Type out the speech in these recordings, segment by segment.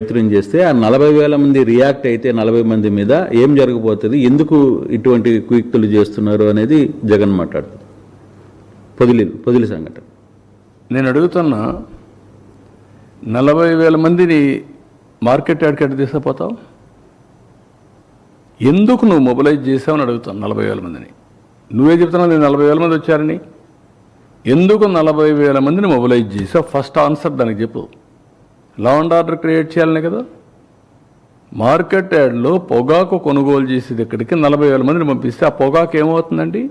ప్రయత్నం చేస్తే ఆ 40,000 మంది రియాక్ట్ అయితే 40 మంది మీద ఏం జరగబోతుంది, ఎందుకు ఇటువంటి కుయుక్తులు చేస్తున్నారు అనేది జగన్ మాట్లాడుతుంది. పొదిలి సంఘటన నేను అడుగుతున్నా, 40,000 మందిని మార్కెట్ యార్డ్కి తీసుకుపోతావు, ఎందుకు నువ్వు మొబిలైజ్ చేసావని అడుగుతాను. 40,000 మందిని నువ్వే చెప్తున్నావు, నేను 40,000 మంది వచ్చారని. ఎందుకు 40,000 మందిని మొబిలైజ్ చేసావు? ఫస్ట్ ఆన్సర్ దానికి చెప్పు. లా అండ్ ఆర్డర్ క్రియేట్ చేయాలనే కదా. మార్కెట్ యార్డ్లో పొగాకు కొనుగోలు చేసేది ఇక్కడికి 40,000 మందిని పంపిస్తే ఆ పొగాకు ఏమవుతుందండి?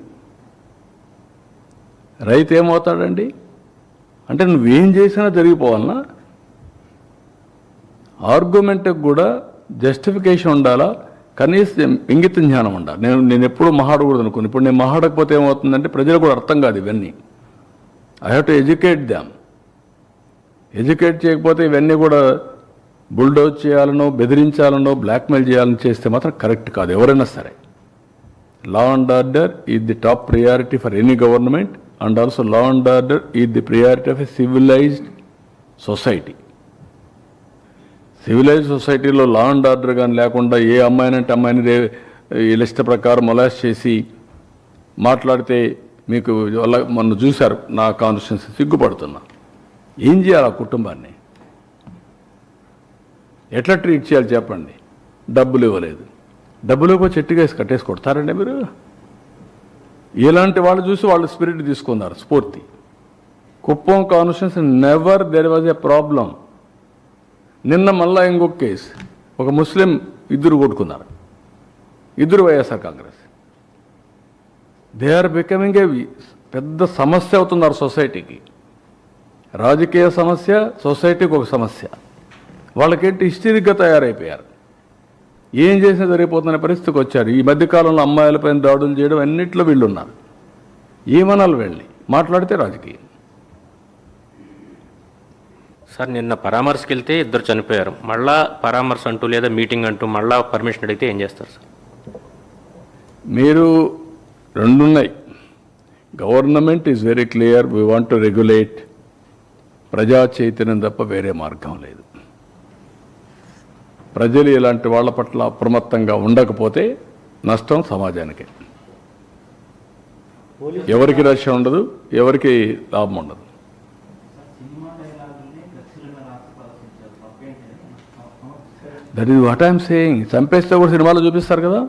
రైతు ఏమవుతాడండి? అంటే నువ్వేం చేసినా జరిగిపోవాలన్నా? ఆర్గ్యుమెంట్కి కూడా జస్టిఫికేషన్ ఉండాలా, కనీసం ఇంగిత జ్ఞానం ఉండాలి. నేను ఎప్పుడూ మహాడకూడదు అనుకున్నాను. ఇప్పుడు నేను మహాడకపోతే ఏమవుతుందంటే ప్రజలు కూడా అర్థం కాదు ఇవన్నీ. I have to educate them. Educate చేయకపోతే ఇవన్నీ కూడా బుల్డోజ్ చేయాలనో, బెదిరించాలనో, బ్లాక్మెయిల్ చేయాలని చేస్తే మాత్రం కరెక్ట్ కాదు ఎవరైనా సరే. Law and order is the top priority for any government, and also law and order is the priority of a civilised society. Civilised సొసైటీలో లా అండ్ ఆర్డర్ కానీ లేకుండా ఏ అమ్మాయినంటే అమ్మాయిని లిస్ట్ ప్రకారం మొలాస్ట్ చేసి మాట్లాడితే మీకు మొన్న చూశారు నా కాన్స్టిట్యున్సీ, సిగ్గుపడుతున్నా. ఏం చేయాలి ఆ కుటుంబాన్ని? ఎట్లా ట్రీట్ చేయాలి చెప్పండి? డబ్బులు ఇవ్వలేదు, డబ్బులు ఇవ్వ చెట్టుకేసి కట్టేసి కొడతారండి మీరు? ఇలాంటి వాళ్ళు చూసి వాళ్ళు స్పిరిట్ తీసుకున్నారు, స్ఫూర్తి. Kuppam constituency never there was a problem. నిన్న మళ్ళా ఇంకొక కేసు, ఒక ముస్లిం ఇద్దరు కొట్టుకున్నారు, ఇద్దరు YSR Congress. They are becoming a పెద్ద సమస్య అవుతున్నారు సొసైటీకి. రాజకీయ సమస్య, సొసైటీకి ఒక సమస్య. వాళ్ళకేంటి హిస్టరిక్గా తయారైపోయారు. ఏం చేసినా జరిగిపోతున్న పరిస్థితికి వచ్చారు. ఈ మధ్యకాలంలో అమ్మాయిలపైన దాడులు చేయడం అన్నింటిలో వీళ్ళు ఉన్నారు. ఏమనాలి వెళ్ళి మాట్లాడితే రాజకీయం. సార్, నిన్న పరామర్శకి వెళ్తే ఇద్దరు చనిపోయారు, మళ్ళా పరామర్శ అంటూ లేదా మీటింగ్ అంటూ మళ్ళా పర్మిషన్ అడిగితే ఏం చేస్తారు సార్? మీరు రెండున్నాయి. Government is very clear, we want to regulate. ప్రజా చైతన్యం తప్ప వేరే మార్గం లేదు. ప్రజలు ఇలాంటి వాళ్ళ పట్ల అప్రమత్తంగా ఉండకపోతే నష్టం సమాజానికి. ఎవరికి రక్షణ ఉండదు, ఎవరికి లాభం ఉండదు. That is what I'm saying. చంపేస్తే కూడా సినిమాలో చూపిస్తారు కదా.